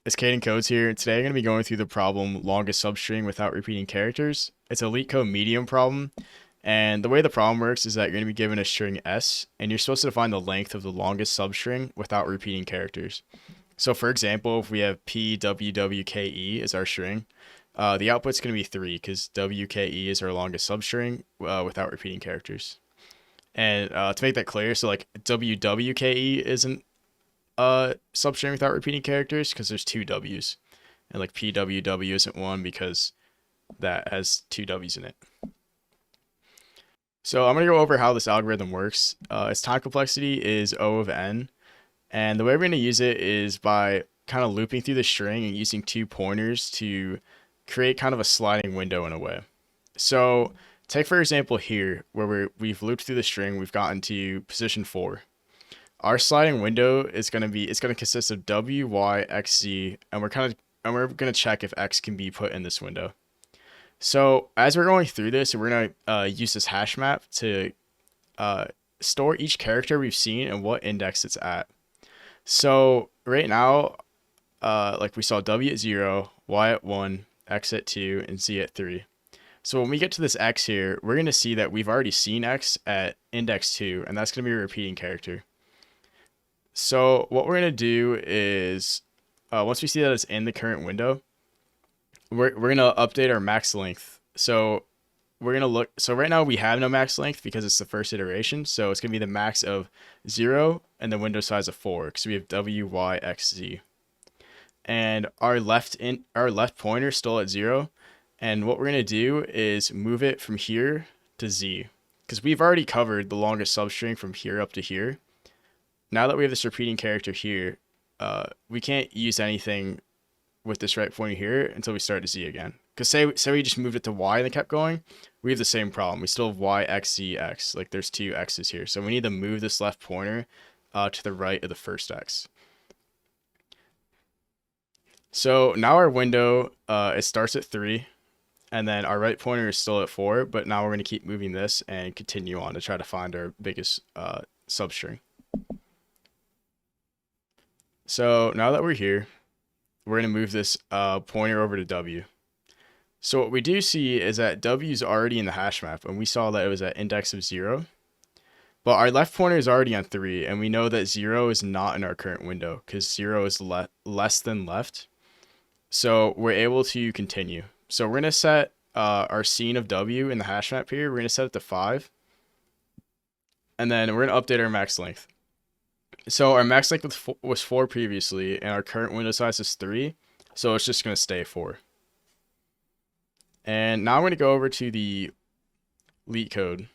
It's Caden Codes here. Today I'm going to be going through the problem longest substring without repeating characters. It's a Leetcode medium problem. And the way the problem works is that you're going to be given a string S, and you're supposed to find the length of the longest substring without repeating characters. So for example, if we have PWWKE as our string, the output's going to be 3 because WKE is our longest substring without repeating characters. And to make that clear, so like WWKE isn't substring without repeating characters because there's two W's, and like PWW isn't one because that has two W's in it. So I'm gonna go over how this algorithm works. Its time complexity is O of n, and the way we're gonna use it is by kind of looping through the string and using two pointers to create kind of a sliding window in a way. So take for example here where we've looped through the string, we've gotten to position 4. Our sliding window is going to consist of W, Y, X, Z, and we're going to check if X can be put in this window. So as we're going through this, we're going to use this hash map to store each character we've seen and what index it's at. So right now, like we saw W at 0, Y at 1, X at 2, and Z at 3. So when we get to this X here, we're going to see that we've already seen X at index 2, and that's going to be a repeating character. So what we're going to do is, once we see that it's in the current window, we're going to update our max length. So we're going to look, so right now we have no max length because it's the first iteration. So it's going to be the max of 0 and the window size of 4 because we have W, Y, X, Z. And our left pointer is still at 0. And what we're going to do is move it from here to Z because we've already covered the longest substring from here up to here. Now that we have this repeating character here, we can't use anything with this right pointer here until we start to Z again. Because say we just moved it to Y and then kept going, we have the same problem. We still have Y, X, Z, X. Like there's two X's here. So we need to move this left pointer to the right of the first X. So now our window, it starts at 3. And then our right pointer is still at 4. But now we're going to keep moving this and continue on to try to find our biggest substring. So now that we're here, we're going to move this pointer over to W. So what we do see is that W is already in the hash map, and we saw that it was at index of 0. But our left pointer is already on 3, and we know that 0 is not in our current window because 0 is less than left. So we're able to continue. So we're going to set our scene of W in the hash map here. We're going to set it to 5. And then we're going to update our max length. So our max length was 4 previously, and our current window size is 3. So it's just going to stay 4. And now I'm going to go over to the Leetcode.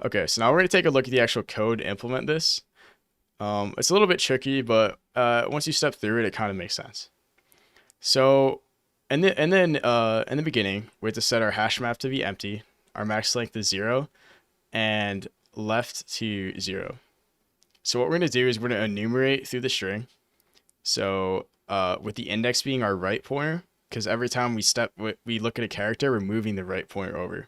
Okay, so now we're going to take a look at the actual code to implement this. It's a little bit tricky, but once you step through it, it kind of makes sense. So, and then in the beginning, we have to set our hash map to be empty. Our max length is 0, and left to 0. So what we're going to do is we're going to enumerate through the string. So with the index being our right pointer, because every time we look at a character, we're moving the right pointer over.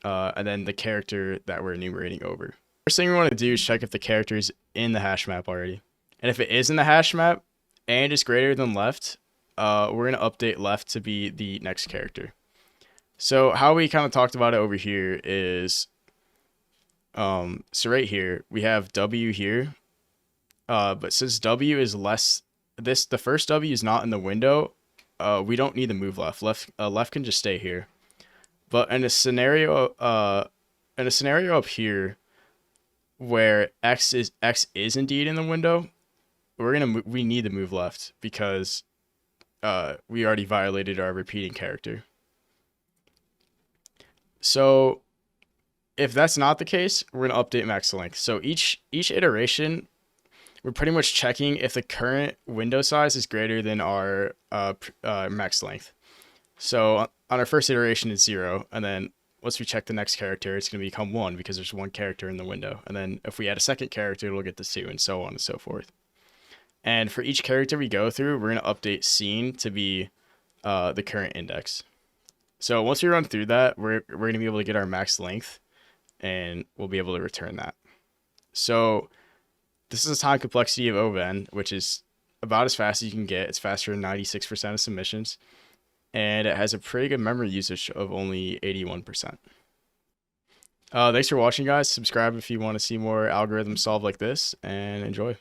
And then the character that we're enumerating over. First thing we want to do is check if the character is in the hash map already. And if it is in the hash map and is greater than left, we're going to update left to be the next character. So how we kind of talked about it over here is, so right here, we have W here, but since W is less, the first W is not in the window, we don't need to move left. Left can just stay here. But in a scenario up here, where X is indeed in the window, we need to move left because we already violated our repeating character. So if that's not the case, we're going to update max length. So each iteration, we're pretty much checking if the current window size is greater than our max length. So on our first iteration, it's 0. And then once we check the next character, it's going to become 1 because there's one character in the window. And then if we add a second character, it'll get to 2 and so on and so forth. And for each character we go through, we're going to update scene to be the current index. So once we run through that, we're going to be able to get our max length, and we'll be able to return that. So this is a time complexity of O of n, which is about as fast as you can get. It's faster than 96% of submissions, and it has a pretty good memory usage of only 81%. Thanks for watching, guys. Subscribe if you want to see more algorithms solved like this, and enjoy.